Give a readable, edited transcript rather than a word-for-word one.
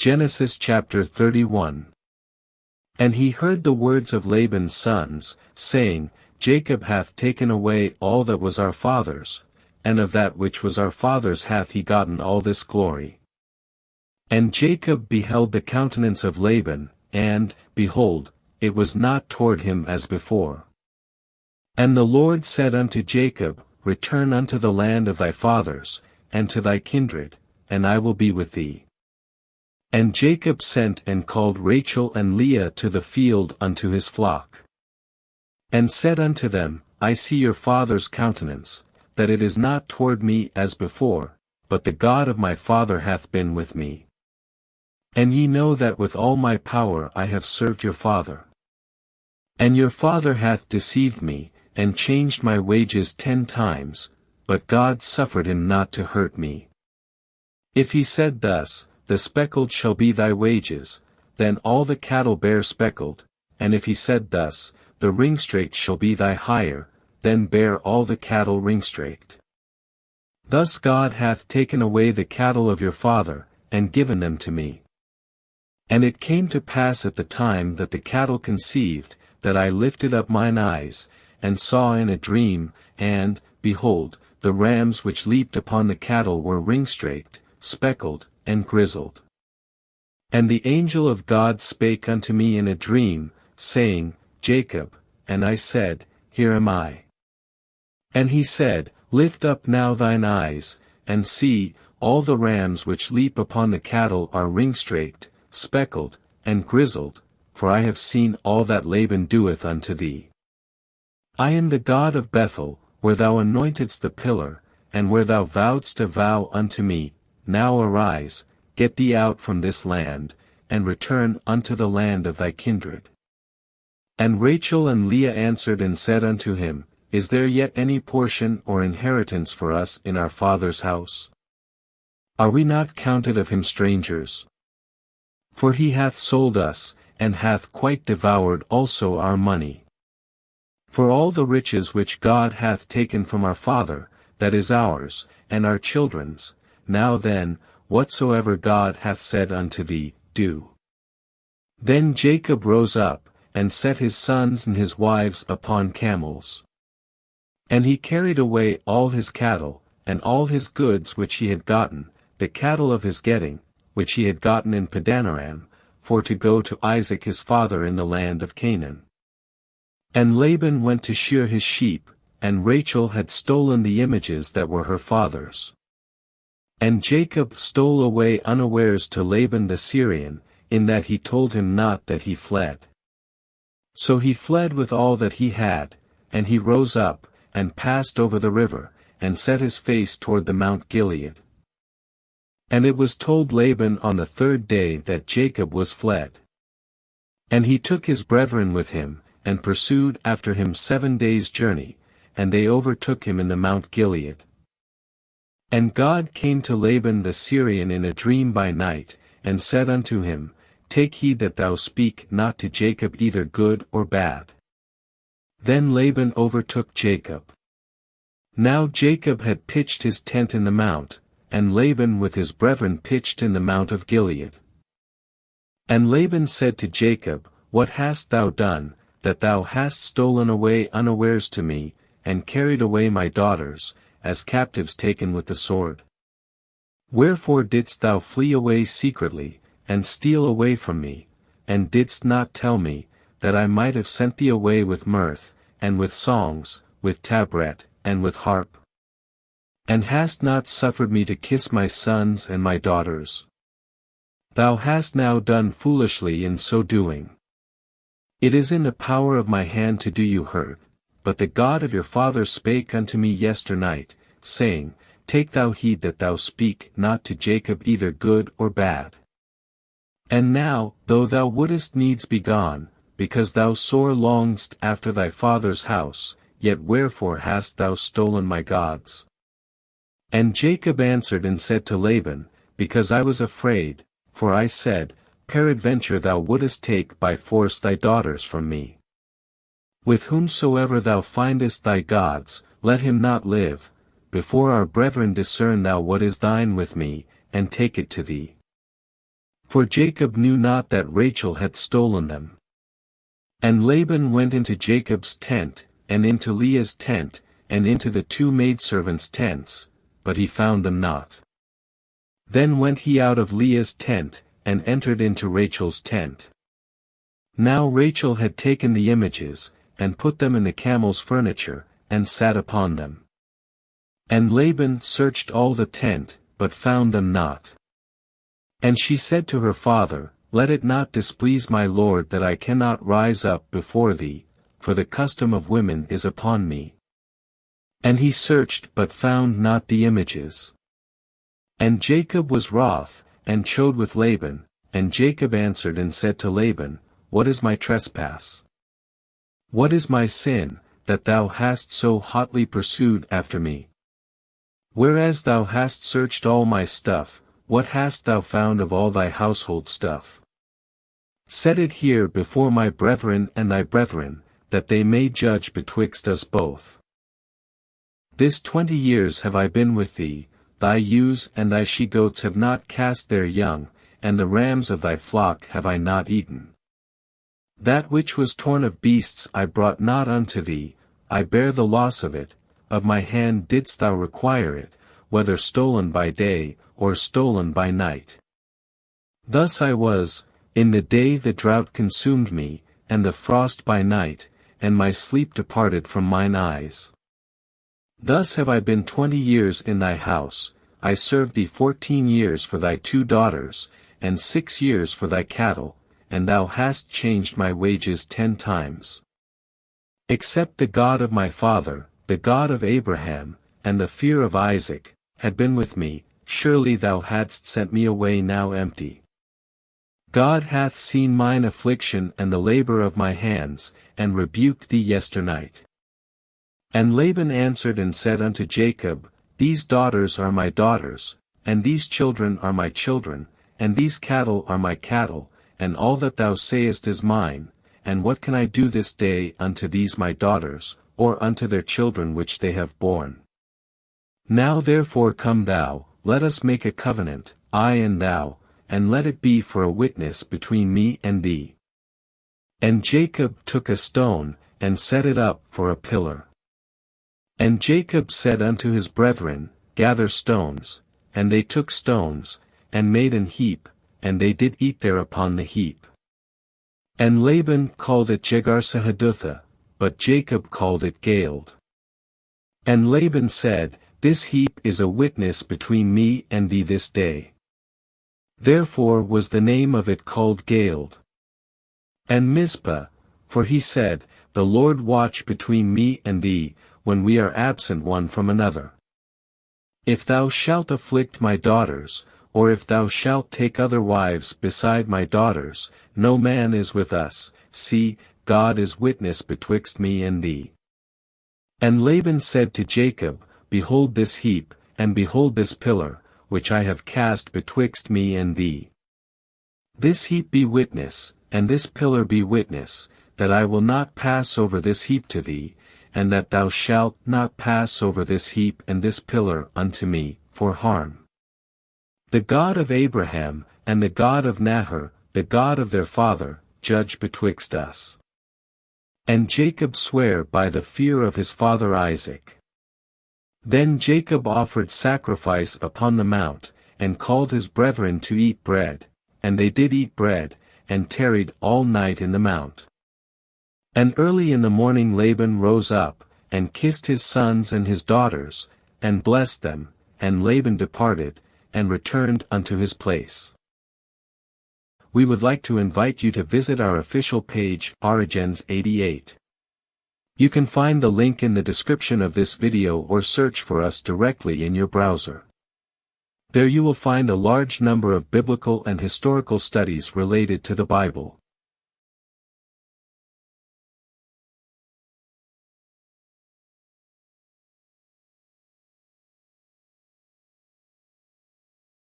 Genesis chapter 31. And he heard the words of Laban's sons, saying, Jacob hath taken away all that was our father's, and of that which was our father's hath he gotten all this glory. And Jacob beheld the countenance of Laban, and, behold, it was not toward him as before. And the Lord said unto Jacob, Return unto the land of thy fathers, and to thy kindred, and I will be with thee. And Jacob sent and called Rachel and Leah to the field unto his flock. And said unto them, I see your father's countenance, that it is not toward me as before, but the God of my father hath been with me. And ye know that with all my power I have served your father. And your father hath deceived me, and changed my wages 10 times, but God suffered him not to hurt me. If he said thus, The speckled shall be thy wages, then all the cattle bear speckled, and if he said thus, The ringstraked shall be thy hire, then bear all the cattle ringstraked. Thus God hath taken away the cattle of your father, and given them to me. And it came to pass at the time that the cattle conceived, that I lifted up mine eyes, and saw in a dream, and, behold, the rams which leaped upon the cattle were ringstraked, speckled, and grizzled. And the angel of God spake unto me in a dream, saying, Jacob, and I said, Here am I. And he said, Lift up now thine eyes, and see, all the rams which leap upon the cattle are ringstraked, speckled, and grizzled, for I have seen all that Laban doeth unto thee. I am the God of Bethel, where thou anointedst the pillar, and where thou vowedst a vow unto me. Now arise, get thee out from this land, and return unto the land of thy kindred. And Rachel and Leah answered and said unto him, Is there yet any portion or inheritance for us in our father's house? Are we not counted of him strangers? For he hath sold us, and hath quite devoured also our money. For all the riches which God hath taken from our father, that is ours, and our children's, now then, whatsoever God hath said unto thee, do. Then Jacob rose up, and set his sons and his wives upon camels. And he carried away all his cattle, and all his goods which he had gotten, the cattle of his getting, which he had gotten in Padanaram, for to go to Isaac his father in the land of Canaan. And Laban went to shear his sheep, and Rachel had stolen the images that were her father's. And Jacob stole away unawares to Laban the Syrian, in that he told him not that he fled. So he fled with all that he had, and he rose up, and passed over the river, and set his face toward the Mount Gilead. And it was told Laban on the 3rd day that Jacob was fled. And he took his brethren with him, and pursued after him 7 days' journey, and they overtook him in the Mount Gilead. And God came to Laban the Syrian in a dream by night, and said unto him, Take heed that thou speak not to Jacob either good or bad. Then Laban overtook Jacob. Now Jacob had pitched his tent in the mount, and Laban with his brethren pitched in the mount of Gilead. And Laban said to Jacob, What hast thou done, that thou hast stolen away unawares to me, and carried away my daughters, as captives taken with the sword? Wherefore didst thou flee away secretly, and steal away from me, and didst not tell me, that I might have sent thee away with mirth, and with songs, with tabret, and with harp? And hast not suffered me to kiss my sons and my daughters? Thou hast now done foolishly in so doing. It is in the power of my hand to do you hurt, but the God of your father spake unto me yesternight, saying, Take thou heed that thou speak not to Jacob either good or bad. And now, though thou wouldest needs be gone, because thou sore longedst after thy father's house, yet wherefore hast thou stolen my gods? And Jacob answered and said to Laban, Because I was afraid, for I said, Peradventure thou wouldest take by force thy daughters from me. With whomsoever thou findest thy gods, let him not live. Before our brethren discern thou what is thine with me, and take it to thee. For Jacob knew not that Rachel had stolen them. And Laban went into Jacob's tent, and into Leah's tent, and into the two maidservants' tents, but he found them not. Then went he out of Leah's tent, and entered into Rachel's tent. Now Rachel had taken the images, and put them in the camel's furniture, and sat upon them. And Laban searched all the tent, but found them not. And she said to her father, Let it not displease my lord that I cannot rise up before thee, for the custom of women is upon me. And he searched but found not the images. And Jacob was wroth, and chode with Laban, and Jacob answered and said to Laban, What is my trespass? What is my sin, that thou hast so hotly pursued after me? Whereas thou hast searched all my stuff, what hast thou found of all thy household stuff? Set it here before my brethren and thy brethren, that they may judge betwixt us both. This 20 years have I been with thee, thy ewes and thy she-goats have not cast their young, and the rams of thy flock have I not eaten. That which was torn of beasts I brought not unto thee, I bear the loss of it, of my hand didst thou require it, whether stolen by day, or stolen by night. Thus I was, in the day the drought consumed me, and the frost by night, and my sleep departed from mine eyes. Thus have I been 20 years in thy house, I served thee 14 years for thy 2 daughters, and 6 years for thy cattle, and thou hast changed my wages 10 times. Except the God of my father, the God of Abraham, and the fear of Isaac, had been with me, surely thou hadst sent me away now empty. God hath seen mine affliction and the labor of my hands, and rebuked thee yesternight. And Laban answered and said unto Jacob, These daughters are my daughters, and these children are my children, and these cattle are my cattle, and all that thou sayest is mine, and what can I do this day unto these my daughters, or unto their children which they have borne? Now therefore come thou, let us make a covenant, I and thou, and let it be for a witness between me and thee. And Jacob took a stone, and set it up for a pillar. And Jacob said unto his brethren, Gather stones, and they took stones, and made an heap, and they did eat there upon the heap. And Laban called it Jegar-sahadutha, but Jacob called it Galeed. And Laban said, This heap is a witness between me and thee this day. Therefore was the name of it called Galeed. And Mizpah, for he said, The Lord watch between me and thee, when we are absent one from another. If thou shalt afflict my daughters, or if thou shalt take other wives beside my daughters, no man is with us, see, God is witness betwixt me and thee. And Laban said to Jacob, Behold this heap, and behold this pillar, which I have cast betwixt me and thee. This heap be witness, and this pillar be witness, that I will not pass over this heap to thee, and that thou shalt not pass over this heap and this pillar unto me, for harm. The God of Abraham, and the God of Nahor, the God of their father, judge betwixt us. And Jacob sware by the fear of his father Isaac. Then Jacob offered sacrifice upon the mount, and called his brethren to eat bread, and they did eat bread, and tarried all night in the mount. And early in the morning Laban rose up, and kissed his sons and his daughters, and blessed them, and Laban departed, and returned unto his place. We would like to invite you to visit our official page, Origins 88. You can find the link in the description of this video or search for us directly in your browser. There you will find a large number of biblical and historical studies related to the Bible.